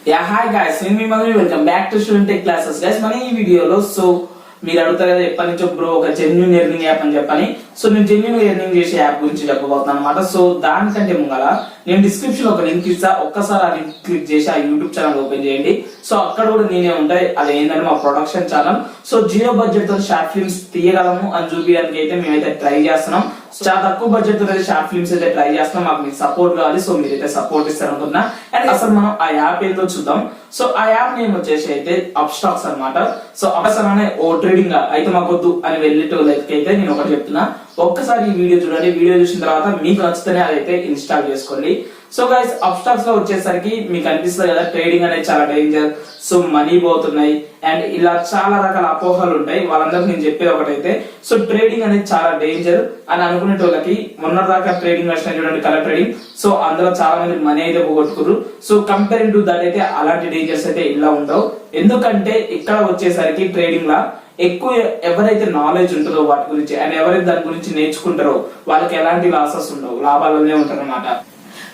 Yeah, hi guys, నేను మీ Madhu, welcome back to student tech classes. Guys మన ఈ వీడియోలో మీరు అడుగుతారు కదా ఎప్పటి నుంచో బ్రో ఒక జెన్యూన్ ఎర్నింగ్ యాప్ అని చెప్పని. నేను జెన్యూన్ ఎర్నింగ్ చేసే యాప్ గురించి చెప్పబోతున్నాను అనమాట. దానికంటే ముంగల నేను డిస్క్రిప్షన్ లో ఒక లింక్ ఇస్తా, ఒక్కసారి ఆ లింక్ క్లిక్ చేసి ఆ యూట్యూబ్ ఛానల్ ఓపెన్ చేయండి. అక్కడ కూడా నేనే ఉంటాయి. అది ఏంటంటే మా ప్రొడక్షన్ ఛానల్. జీరో బడ్జెట్ తో షార్ట్ ఫిల్మ్స్ తీయగలము అని చూపించడానికి అయితే మేమైతే ట్రై చేస్తున్నాం. చాలా తక్కువ బడ్జెట్ తో షార్ట్ ఫిల్మ్స్ అయితే ట్రై చేస్తున్నాం. మాకు మీకు సపోర్ట్ కావాలి, మీరైతే సపోర్ట్ ఇస్తారనుకుంటున్నా. అండ్ అసలు మనం ఆ యాప్ ఏంటో చూద్దాం. ఆ యాప్ నేమ్ వచ్చేసి అయితే అప్స్టాక్స్ అనమాట. అసలు అనే ఓ ట్రేడింగ్ అయితే మాకొద్దు అని వెళ్ళేటోళ్ళకైతే నేను ఒకటి చెప్తున్నా, ఒక్కసారి ఈ వీడియో చూడండి. వీడియో చూసిన తర్వాత మీకు నచ్చితేనే అదైతే ఇన్స్టాల్ చేసుకోండి. గైస్ అప్స్టాక్స్ లో వచ్చేసరికి మీకు అనిపిస్తుంది కదా ట్రేడింగ్ అనేది చాలా డేంజర్, మనీ పోతున్నాయి అండ్ ఇలా చాలా రకాల అపోహలు ఉంటాయి. వాళ్ళందరికీ నేను చెప్పేది ఒకటైతే ట్రేడింగ్ అనేది చాలా డేంజర్ అని అనుకునే వాళ్ళకి మొన్న దాకా ట్రేడింగ్ వచ్చిన చూడండి, కలర్ ట్రేడింగ్. అందులో చాలా మంది మనీ అయితే పోగొట్టుకున్నారు. కంపేరింగ్ టు దట్ అయితే అలాంటి డేంజర్స్ అయితే ఇలా ఉండవు. ఎందుకంటే ఇక్కడ వచ్చేసరికి ట్రేడింగ్ లా ఎక్కువ ఎవరైతే నాలెడ్జ్ ఉంటుందో వాటి గురించి అండ్ ఎవరైతే దాని గురించి నేర్చుకుంటారో వాళ్ళకి ఎలాంటి లాసెస్ ఉండవు, లాభాలనే ఉంటారు అనమాట.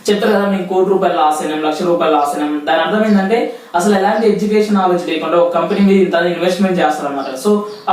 చెప్తారు కదా మీకు ₹1,00,000 లాస్ అయినాం, ₹1,00,000 లాస్ అయినాం. దాని అర్థం ఏంటంటే అసలు ఎలాంటి ఎడ్యుకేషన్ నాలెడ్జ్ లేకుండా ఒక కంపెనీ మీద ఇంత ఇన్వెస్ట్మెంట్ చేస్తారు అనమాట.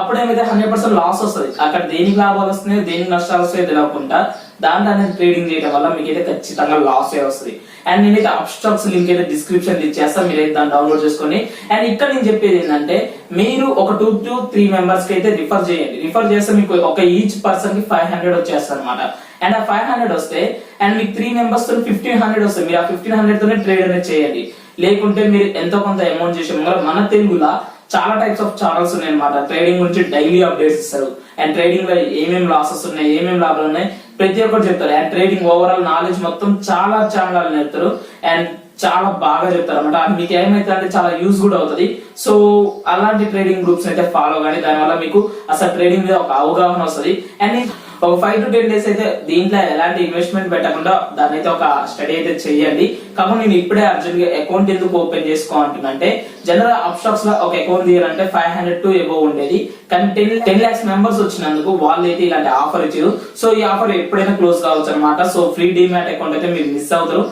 అప్పుడేమైతే 100% లాస్ వస్తుంది. అక్కడ దేనికి లాభాలు వస్తున్నాయి, దేనికి నష్టాలు వస్తాయో తెలియకుండా దాంట్లో అనేది ట్రేడింగ్ చేయడం వల్ల మీకైతే ఖచ్చితంగా లాస్ వస్తుంది. అండ్ నేనైతే అప్స్టాక్స్ లింక్ అయితే డిస్క్రిప్షన్ ఇచ్చేస్తాను, మీరైతే దాన్ని డౌన్లోడ్ చేసుకొని. అండ్ ఇక్కడ నేను చెప్పేది ఏంటంటే మీరు ఒక 2 to 3 మెంబర్స్ కి అయితే రిఫర్ చేయండి. రిఫర్ చేస్తే మీకు ఒక ఈచ్ పర్సన్ కి 500 వచ్చేస్తారు అనమాట. అండ్ ఆ 500 వస్తే అండ్ మీకు 3 మెంబర్స్ తో 1,500 వస్తాయి. మీరు ఆ 1,500 తోనే ట్రేడ్ అనేది చేయండి. లేకుంటే మీరు ఎంతో కొంత అమౌంట్ చేసే మన తెలుగులో చాలా టైప్స్ ఆఫ్ ఛానల్స్ ఉన్నాయి అనమాట. ట్రేడింగ్ గురించి డైలీ అప్డేట్స్ ఇస్తారు. అండ్ ట్రేడింగ్ లో ఏమేమి లాసెస్ ఉన్నాయి, ఏమేమి లాభాలు ఉన్నాయి ప్రతి ఒక్కరు చెప్తారు. అండ్ ట్రేడింగ్ ఓవరాల్ నాలెడ్జ్ మొత్తం చాలా ఛానల్ నేర్పుతారు అండ్ చాలా బాగా చెప్తారు అనమాట. మీకు ఏమైతే అంటే చాలా యూజ్ కూడా అవుతుంది. అలాంటి ట్రేడింగ్ గ్రూప్స్ అయితే ఫాలో కానీ దానివల్ల మీకు అసలు ట్రేడింగ్ మీద ఒక అవగాహన వస్తుంది. అండ్ ఒక 5 to 10 డేస్ అయితే దీంట్లో ఎలాంటి ఇన్వెస్ట్మెంట్ పెట్టకుండా దాన్ని అయితే ఒక స్టడీ అయితే చేయండి. కాబట్టి నేను ఇప్పుడే అర్జెంట్ గా అకౌంట్ ఎందుకు ఓపెన్ చేసుకో అంటున్నంటే, జనరల్ అప్స్టాక్స్ లో ఒక అకౌంట్ తీయాలంటే 500 to above ఉండేది. కానీ 10 lakhs మెంబర్స్ వచ్చినందుకు వాళ్ళు అయితే ఇలాంటి ఆఫర్ ఇచ్చారు. ఈ ఆఫర్ ఎప్పుడైనా క్లోజ్ కావచ్చు అనమాట. ఫ్రీ డీమ్యాట్ అకౌంట్ అయితే మీరు మిస్ అవుతారు.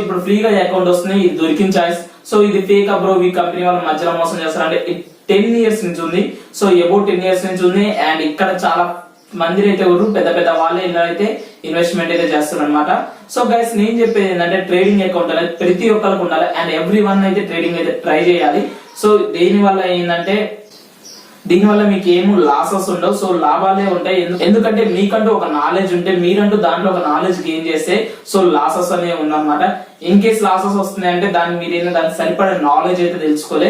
ఇప్పుడు ఫ్రీగా అకౌంట్ వస్తుంది, ఇది దొరికిన చాయిస్. ఇది ఫేక్ బ్రో, ఈ కంపెనీ వాళ్ళు మధ్యలో మోసం చేస్తారంటే 10 years నుంచి ఉంది. అబౌట్ 10 years నుంచి ఉంది. అండ్ ఇక్కడ చాలా మంది అయితే పెద్ద పెద్ద వాళ్ళే ఇలా అయితే ఇన్వెస్ట్మెంట్ అయితే చేస్తారు అనమాట. గైస్ నేను చెప్పేది ఏంటంటే ట్రేడింగ్ అకౌంట్ అనేది ప్రతి ఒక్కరికి ఉండాలి. అండ్ ఎవ్రీ వన్ అయితే ట్రేడింగ్ అయితే ట్రై చేయాలి. దేని వల్ల ఏంటంటే దీనివల్ల మీకు ఏమో లాసెస్ ఉండవు, లాభాలే ఉంటాయి. ఎందుకంటే మీకంటూ ఒక నాలెడ్జ్ ఉంటే, మీరంటూ దాంట్లో ఒక నాలెడ్జ్ గెయిన్ చేస్తే లాసెస్ అనేవి ఉన్నమాట. ఇన్ కేస్ లాసెస్ వస్తున్నాయి అంటే దానికి సరిపడే నాలెడ్జ్ అయితే తెలుసుకోలే.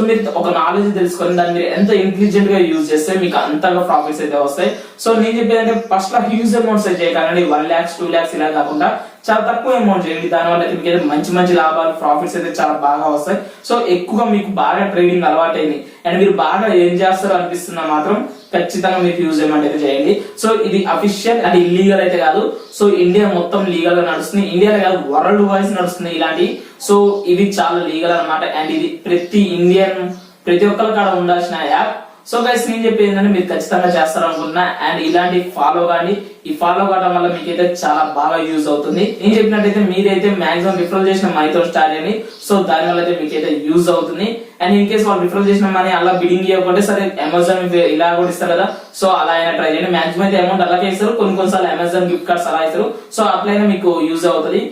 మీరు ఒక నాలెడ్జ్ తెలుసుకొని దాన్ని మీరు ఎంత ఇంటెలిజెంట్ గా యూజ్ చేస్తే మీకు అంతగా ప్రాఫిట్స్ అయితే వస్తాయి. నేను చెప్పేది అంటే ఫస్ట్ లో హ్యూజ్ అమౌంట్స్ అయితే చేయకండి. 1 lakhs 2 lakhs ఇలా కాకుండా చాలా తక్కువ అమౌంట్ చేయండి. దానివల్ల మీకు అయితే మంచి మంచి లాభాలు, ప్రాఫిట్స్ అయితే చాలా బాగా వస్తాయి. ఎక్కువగా మీకు బాగా ట్రేడింగ్ అలవాటైంది అండ్ మీరు బాగా ఏం చేస్తారో అనిపిస్తున్నా మాత్రం ఖచ్చితంగా మీరు యూజ్ అమౌంట్ అయితే చేయండి. ఇది అఫీషియల్ అండ్ ఇల్లీగల్ అయితే కాదు. ఇండియా మొత్తం లీగల్ గా నడుస్తుంది. ఇండియాలో కాదు, వరల్డ్ వైజ్ నడుస్తుంది ఇలాంటి. ఇది చాలా లీగల్ అనమాట. అండ్ ఇది ప్రతి ఒక్కరి కాడ ఉండాల్సిన యాప్. గైస్ నేను చెప్పేది ఏంటంటే మీరు ఖచ్చితంగా చేస్తారనుకుంటున్నా. అండ్ ఇలాంటి ఫాలో కానీ ఈ ఫాలో కావడం వల్ల మీకైతే చాలా బాగా యూజ్ అవుతుంది. నేను చెప్పినట్టయితే మీరైతే మాక్సిమం రిఫర్ చేసిన మనీతో స్టార్ట్ చేయండి. దాని వల్ల అయితే మీకైతే యూజ్ అవుతుంది. అండ్ ఇన్ కేస్ వాళ్ళు రిఫర్ చేసిన మనీ అలా బిడింగ్ ఇవ్వకుంటే సరే అమెజాన్ ఇలా కూడా ఇస్తారు కదా, అలా అయినా ట్రై చేయండి. మాక్సిమం అయితే అమౌంట్ అలాగే ఇస్తారు, కొన్నిసార్లు అమెజాన్ గిఫ్ట్ కార్డ్స్ అలా ఇస్తారు. అట్లయినా మీకు యూజ్ అవుతుంది.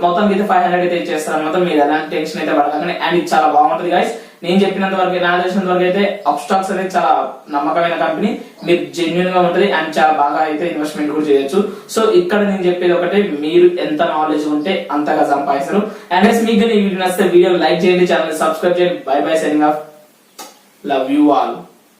మొత్తం అయితే 500 అయితే ఇచ్చేస్తారు అనమాట. మీరు ఎలాంటి టెన్షన్ అయితే పడకండి. అండ్ ఇది చాలా బాగుంటుంది గైస్. నేను చెప్పినంత వరకు, నా తెలిసినంత వరకు అయితే అప్స్టాక్స్ అనేది చాలా నమ్మకమైన కంపెనీ. మీరు జెన్యున్ గా ఉంటుంది అండ్ చాలా బాగా అయితే ఇన్వెస్ట్మెంట్ కూడా చేయొచ్చు. ఇక్కడ నేను చెప్పేది ఒకటే, మీరు ఎంత నాలెడ్జ్ ఉంటే అంతగా సంపాదిస్తారు. అండ్ మీకు ఈ వీడియో నచ్చితే వీడియో లైక్ చేయండి, ఛానల్ సబ్స్క్రైబ్ చేయండి. By by, signing off. Love you all.